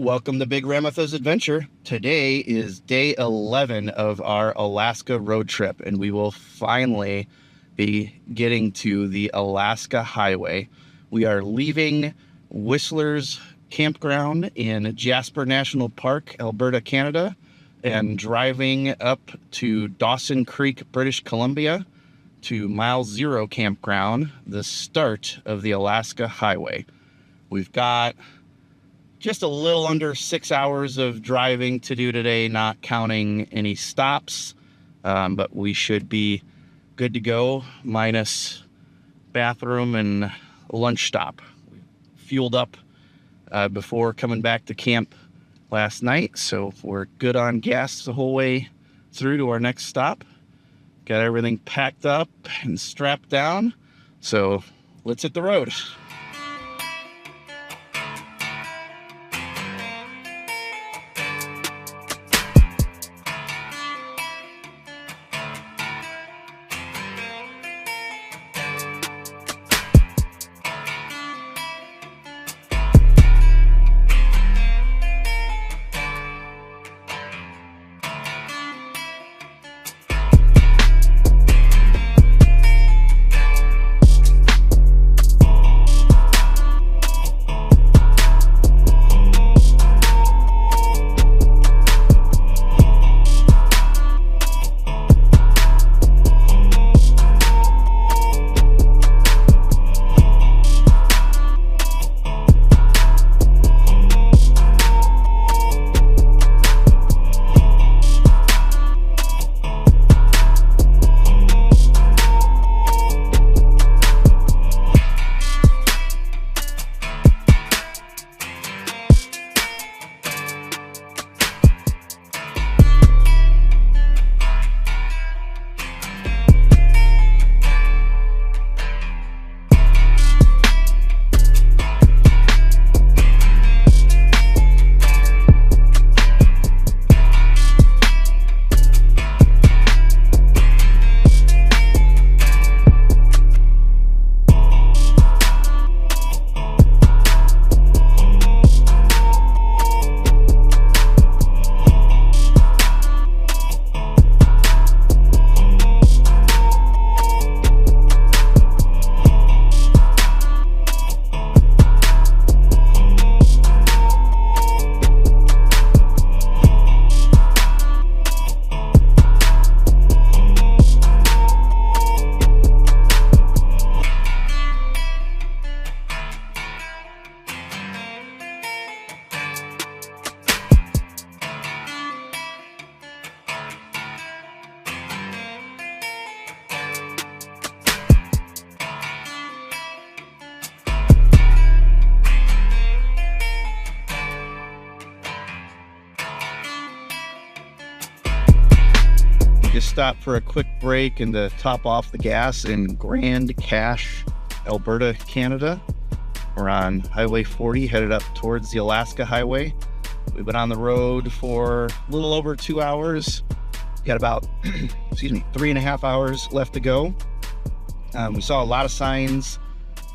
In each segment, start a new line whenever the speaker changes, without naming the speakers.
Welcome to Big Ramatha's Adventure. Today is day 11 of our Alaska road trip, and we will finally be getting to the Alaska Highway. We are leaving Whistler's Campground in Jasper National Park, Alberta, Canada, and driving up to Dawson Creek, British Columbia, to Mile Zero Campground, the start of the Alaska Highway. We've got just a little under 6 hours of driving to do today, not counting any stops, but we should be good to go, minus bathroom and lunch stop. We fueled up before coming back to camp last night, so we're good on gas the whole way through to our next stop. Got everything packed up and strapped down, so let's hit the road. Just stopped for a quick break and to top off the gas in Grand Cache, Alberta, Canada. We're on Highway 40 headed up towards the Alaska Highway. We've been on the road for a little over 2 hours. Got about 3.5 hours left to go. We saw a lot of signs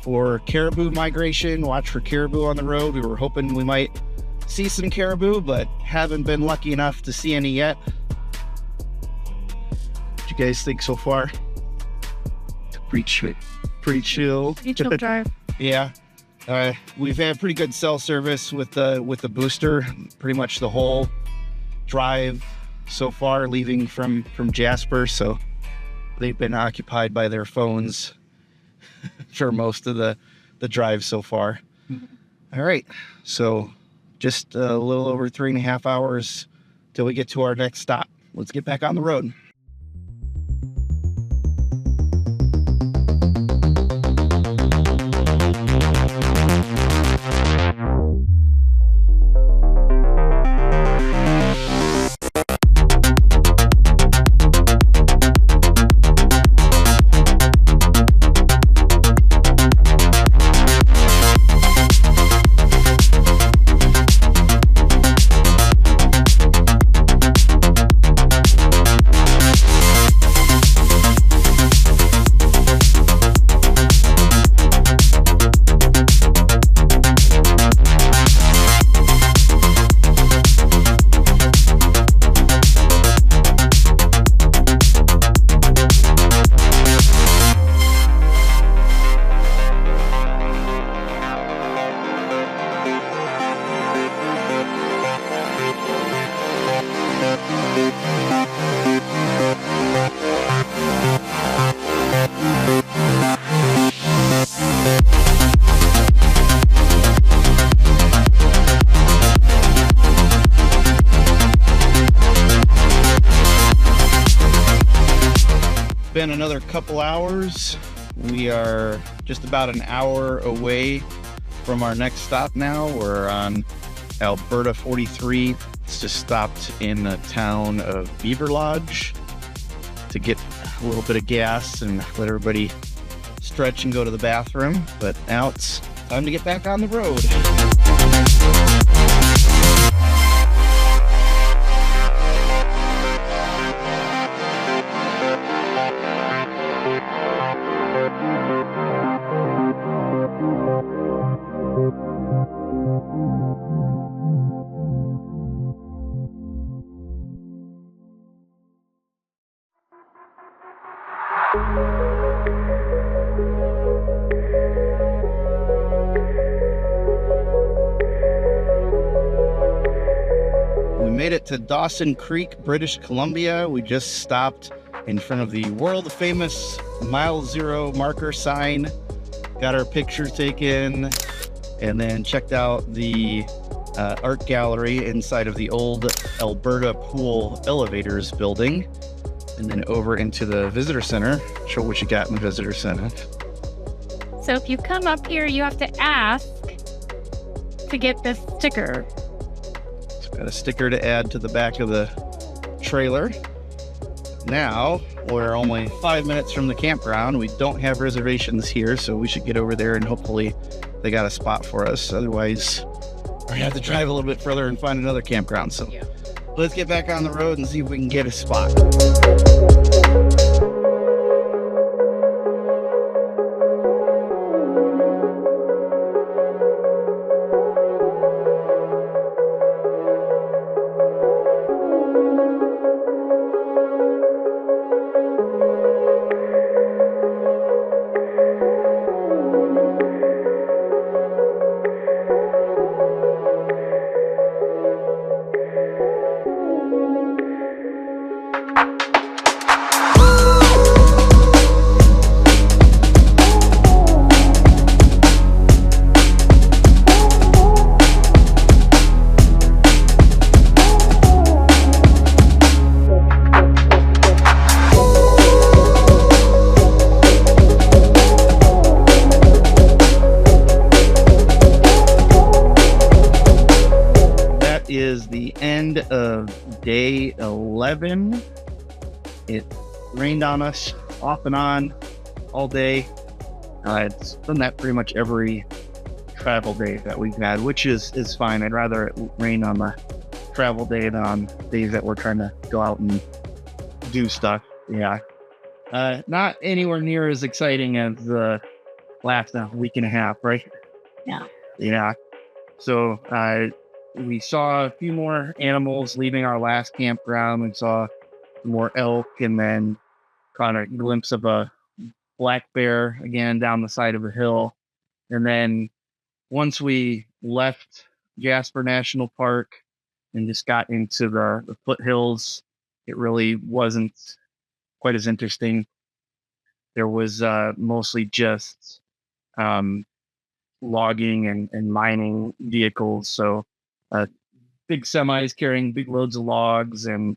for caribou migration. Watch for caribou on the road. We were hoping we might see some caribou, but haven't been lucky enough to see any yet. What you guys think so far? Pretty chill.
Pretty chill drive.
Yeah. We've had pretty good cell service with the booster pretty much the whole drive so far, leaving from Jasper, so they've been occupied by their phones for most of the drive so far. All right, so just a little over 3.5 hours till we get to our next stop. Let's get back on the road. been another couple hours. We are just about an hour away from our next stop now. We're on Alberta 43. It's just stopped in the town of Beaver Lodge to get a little bit of gas and let everybody stretch and go to the bathroom. But now it's time to get back on the road. We made it to Dawson Creek, British Columbia. We just stopped in front of the world famous Mile Zero marker sign, got our picture taken, and then checked out the art gallery inside of the old Alberta Pool Elevators building, and then over into the visitor center. Show what you got in the visitor center.
So if you come up here, you have to ask to get this sticker.
Got a sticker to add to the back of the trailer. Now, we're only 5 minutes from the campground. We don't have reservations here, so we should get over there and hopefully they got a spot for us. Otherwise, we're gonna have to drive a little bit further and find another campground. So let's get back on the road and see if we can get a spot. Is the end of day 11. It rained on us off and on all day. It's done that pretty much every travel day that we've had, which is fine. I'd rather it rain on the travel day than on days that we're trying to go out and do stuff. Yeah. Not anywhere near as exciting as the last week and a half, right? Yeah. So we saw a few more animals leaving our last campground. We saw more elk and then caught a glimpse of a black bear again down the side of a hill. And then once we left Jasper National Park and just got into the foothills, it really wasn't quite as interesting. There was mostly just logging and mining vehicles. So big semis carrying big loads of logs and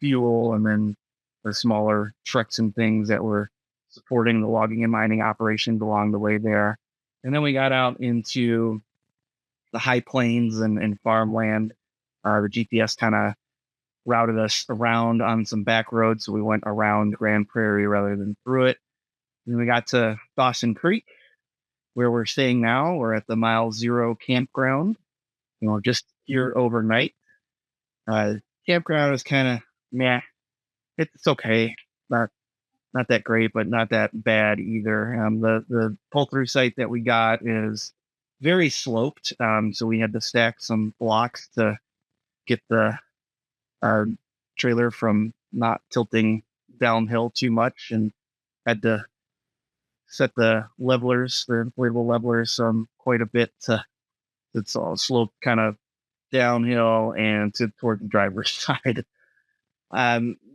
fuel, and then the smaller trucks and things that were supporting the logging and mining operations along the way there. And then we got out into the high plains and farmland. The GPS kind of routed us around on some back roads, so we went around Grand Prairie rather than through it. And then we got to Dawson Creek, where we're staying now. We're at the Mile Zero campground. Just here overnight. Campground is kind of meh. It's okay. Not that great, but not that bad either. The pull through site that we got is very sloped. So we had to stack some blocks to get the trailer from not tilting downhill too much, and had to set the levelers, the inflatable levelers, quite a bit to. It's all sloped kind of downhill and toward the driver's side.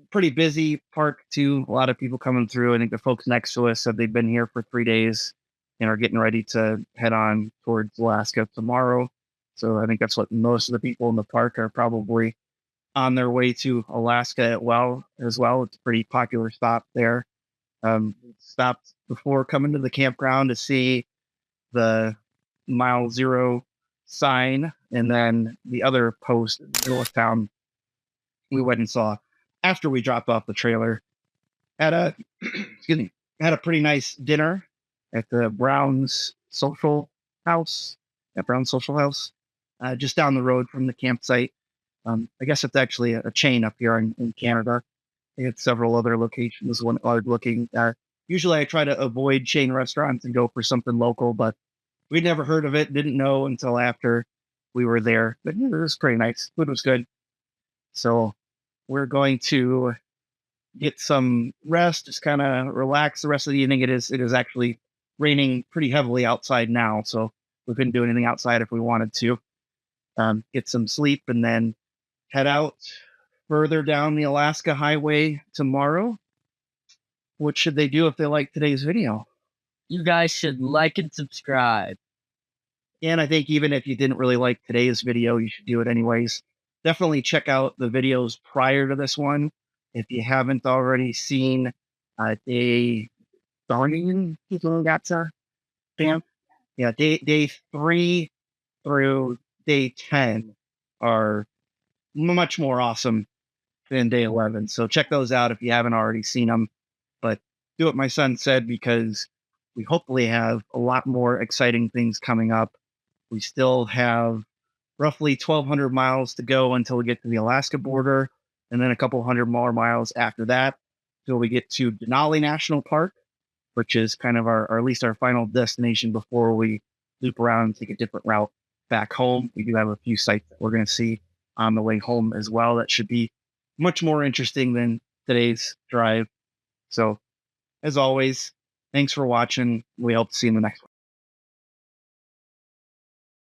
Pretty busy park too. A lot of people coming through. I think the folks next to us said they've been here for 3 days and are getting ready to head on towards Alaska tomorrow. So I think that's what most of the people in the park are probably on their way to Alaska as well. It's a pretty popular stop there. Stopped before coming to the campground to see the mile zero sign, and then the other post in the middle of town we went and saw after we dropped off the trailer. Had a excuse me, had a pretty nice dinner at the Brown's Social House, at Brown's Social House, just down the road from the campsite. I guess it's actually a chain up here in Canada. They had several other locations when I was looking. Usually I try to avoid chain restaurants and go for something local, but we'd never heard of it, didn't know until after we were there. But yeah, it was pretty nice. Food was good. So we're going to get some rest, just kind of relax the rest of the evening. It is actually raining pretty heavily outside now, so we couldn't do anything outside if we wanted to. Get some sleep and then head out further down the Alaska Highway tomorrow. What should they do if they like today's video?
You guys should like and subscribe.
And I think even if you didn't really like today's video, you should do it anyways. Definitely check out the videos prior to this one. If you haven't already seen day day 3 through day 10 are much more awesome than day 11. So check those out if you haven't already seen them. But do what my son said, because we hopefully have a lot more exciting things coming up. We still have roughly 1,200 miles to go until we get to the Alaska border, and then a couple hundred more miles after that till we get to Denali National Park, which is kind of our, or at least our final destination before we loop around and take a different route back home. We do have a few sites that we're going to see on the way home as well. That should be much more interesting than today's drive. So, as always, thanks for watching. We hope to see you in the next one.